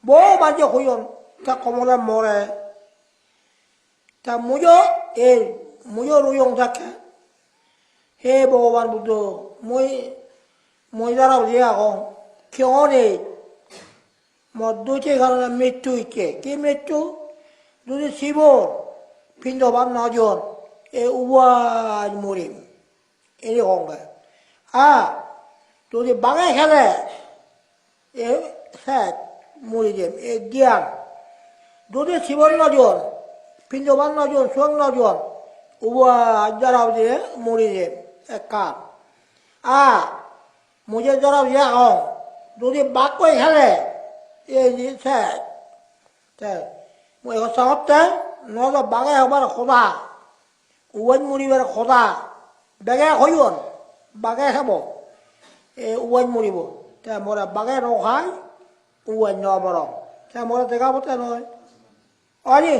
bố ban cho khuyên ta có một lần một này ta mua gió mua gió ruộng ta cả he bố ban bút đồ mua ra đâu gì à con kiểu này một đôi chân khăn là mệt chui cái mệt chui đôi xí bố pin đồ ban nói chuyện uva murim ini con cái đôi bằng cái khác này set murim gian đôi xí bố nói chuyện pin đồ ban nói chuyện xuống nói chuyện uva ra đâu gì murim cả मुझे जरा यह हो दूसरी बात कोई है ये से मुझे को समझते न तो बागे हमारा खुदा उवन मुरी मेरा खुदा बेगे होयुन बागे है वो उवन मुरी वो मोरा बागे नो खाई उवन नो बरो मोरा देखा बोलते नो अरे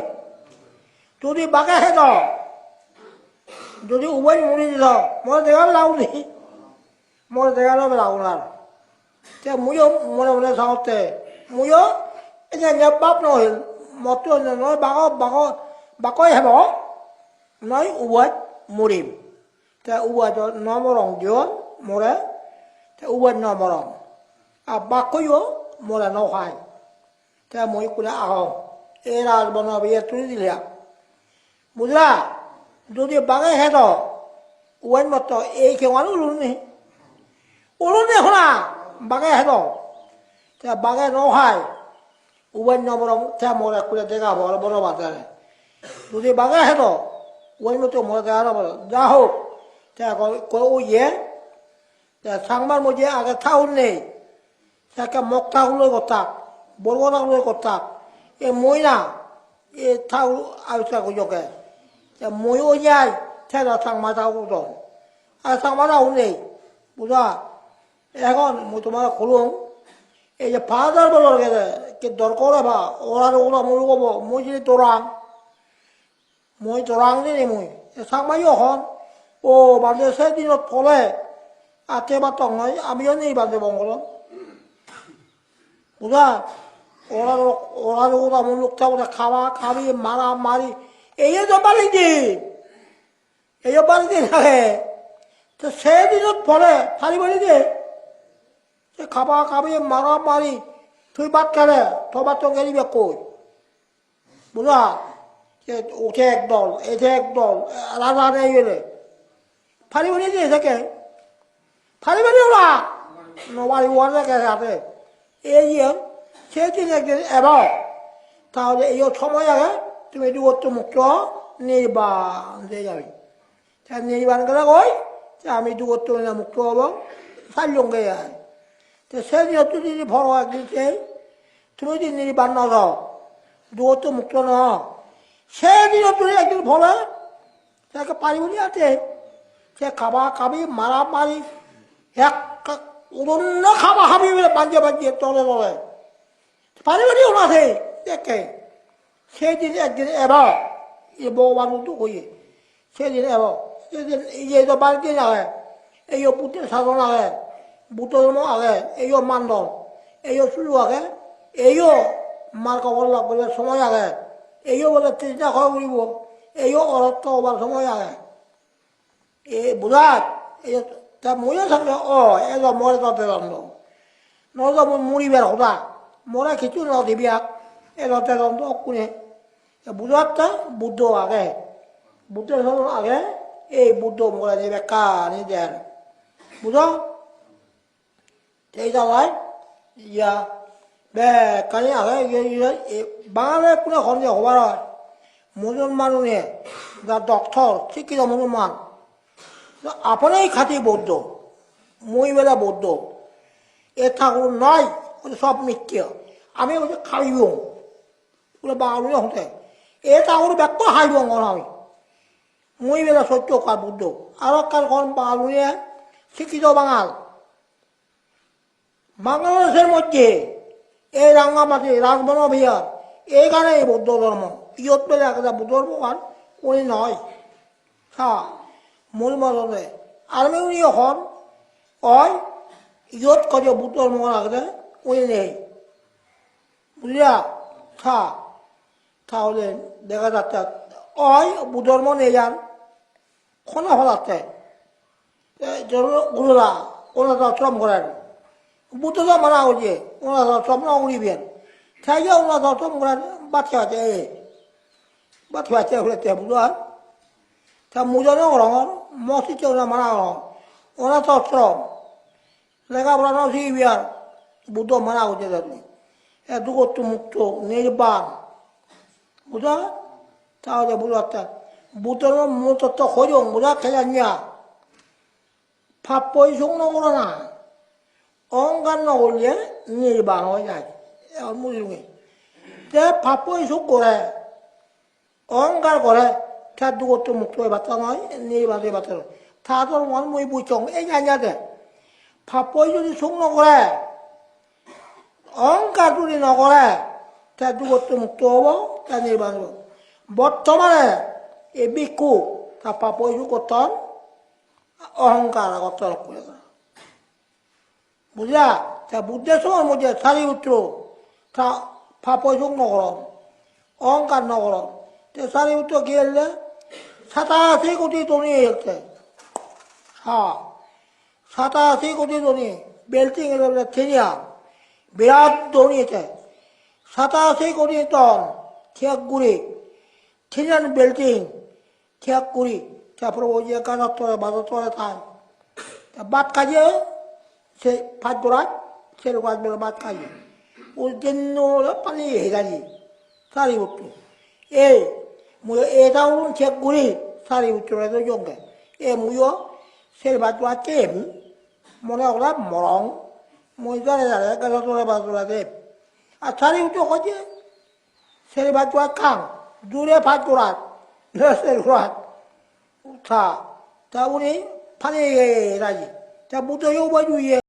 दूसरी बागे है तो दूसरी उवन मुरी तो मोरा देखा लाऊं नहीं मोर देखा लो बेलाऊंगा ते मुझे मोरे सामने मुझे इसे जब बाप नो हिल मोटो नो बाको है बो नई उवत मुरिम ते उवत जो नॉमरों जोन मोरे ते उवत नॉमरों बाको यो मोरे नो खाई ते मुझे कुछ आओ एरा बनो भी ये तुरी दिलिया मुझे जो ये बागे है तो उवन मत तो एक ही वालों लूने उन्होंने होना बागे है तो क्या बागे नो है उवन नंबरों क्या मोरे कुछ देखा बोलो बोलो बात है दूसरी बागे है तो उवन में तो मोरे देखा ना बोलो जाओ क्या कोई ये क्या सांबार मुझे आगे था उन्हें क्या क्या मोक्ता हुए कोता बोलवाना हुए कोता ये मोइना ये था आयुष्य को जो के क्या मोयो यार क्या तो सांबार था उतो सांबार था उन्हें बुझा এখন মই তোমাক কলম এই যে ফাদার বলার গেছে কি দরকার বা ওরা ওরা মই কব মই যদি তোরাং নি মই সাংমাই হন ও বাদে সেদিনত ফলে আতে বা তংই আমিও নেই বাদে বঙ্গল বুঝা ওরা ওরা মই লোকটা ওরা খাওয়া খাবি মারা মারি এই যে বাড়ি থাকে তো সেদিনত ফলে ফালি বাড়ি দিয়ে খাবা খাবি মারা মারি তুই বাদ খেলে তো বাদ তো গেলি কই বুঝা উঠে একদল এতে একদল রাজা নেই গেলে ফালি বাড়ি দিয়ে থাকে ফালি বাড়ি ওরা নবাড়ি ওয়ারে গেছে হাতে এই সেদিন একদিন এবার তাহলে এই সময় আগে তুমি দুটো মুক্ত নির্বাণ দিয়ে যাবি নির্বাণ গেলে কই আমি দুটো মুক্ত হবো সারলুম গে তো সেদিন তুই যদি ভরো একদিন তুমি যদি নির্বাণ না দাও দুটো মুক্ত ন সেদিন তুই একদিন ভরে তাকে পারি বলি আছে সে খাবা খাবি মারা মারি এক অন্য খাবা খাবি বলে বাঞ্জিয়ে তলে তলে পারি বলি ওনাছে দেখে সেদিন একদিন এবার এ ভগবান তো কইয়ে সেদিন এবার সেদিন এই তো বাড়িতে আগে এই পুতের সাধন আগে বুতলম আগে এই মানদণ্ড এই শুরু আগে এই মার কবর লাগবে সময় আগে এই বলে চিন্তা খাওয়া কৰিব এই অরত্ব হবার সময় আগে এ বুঝাত এই তা মরে থাকলে মরে তাতে দণ্ড নহলে মই মরিবার কথা মরে কিছু ন দিবিয়াক এই তাতে দণ্ড কোনে বুঝাত তা বুদ্ধ আগে বুদ্ধের সাধন আগে এই বুদ্ধ মরে দেবে কানি দেন বুঝ এই যাওয়ায় ইয়া বে কানি আগে বাঙালি কোনো সন্দেহ হবার হয় মুসলমানে যা ডক্টর শিক্ষিত মুসলমান আপনি খাতি বৌদ্ধ মই বেলা বৌদ্ধ এ ঠাকুর নয় সব মিথ্যে আমি ওই খাইব বলে বাঙালি হতে এ ঠাকুর ব্যক্ত হাইব আমি মই বেলা সত্য কার বুদ্ধ আর কার কোন বাঙালিয়ে শিক্ষিত বাংলাদেশের মধ্যে এই রাঙ্গামাটি রাজবন বিহার এইখানে বৌদ্ধ ধর্ম ইয়ত পেলে একটা বুদ্ধ ধর্ম উনি নয় মূল মতে আমি উনি এখন ইয়ত কাজে বুদ্ধ ধর্ম রাখতে উনি নেই 우리야, 오늘 내가 잡자. 어이, 무더러운 애양, 코나 받았대. 저를 울어라. 오늘도 좀 그래. 무더러 말하고지. 오늘도 좀 나오리 bien. 자기가 오늘도 좀 그래. 맞춰야지. 맞춰야지. 그랬대, 무더러. 자, 무더러 그러면, 멋있게 오늘 말하고. 오늘도 좀. 내가 보라는 시 위한 무더 말하고 저랬니. 야, 누구 또 묵도 내일 밤. 무더? 자, 어제 물었다. 무더는 무더 또 호용 무더 되겠냐? 밥보이 속노그러나. 온갖 노을래? 내일 밤 오야지. 야, 무중에. 내 밥보이 속고래. 온갖 고래. 자, 누구 또 묵도 해봤다, 너? 내일 밤 해봤다. 다들 원 무이 부정. 애냐냐 돼. 밥보이 줄이 속노그래. 온갖 줄이 노그래. 자, 누구 또 묵도 오고. 자, 내일 밤 오고. 못도만에 이 믿고 다 바보해주고 돈 어흥가라고 떨었고요. 뭐야? 자, 무대송은 뭐지? 사리우트로 다 바보해주고 노그럼 어흥가 노그럼 사리우트 기일래 사다 세고지 돈이 이렇게 사다 세고지 돈이 멜팅을 되냐 몇 돈이 있대 사다 세고지 돈 기억구리 천년 빌딩, 계약구리, 자, 프로보지에 가서 또래, 맞아 또래 다. 맛까지, 밭도라, 세를 가지면 맛까지. 우리 덴노를 빨리 해가지. 살이 웃고. 애다 오는 계약구리, 살이 웃더라도 용게. 무요, 세를 밭도라 게임. 뭐라고라, 모롱. 뭐, 잘해. 가서 또래 밭도라 돼. 살이 웃고, 거지? 세를 밭도라 강. 눈에 받고라, 너세구라. 자, 우리 판에 해야지. 자, 무더 요번 주에.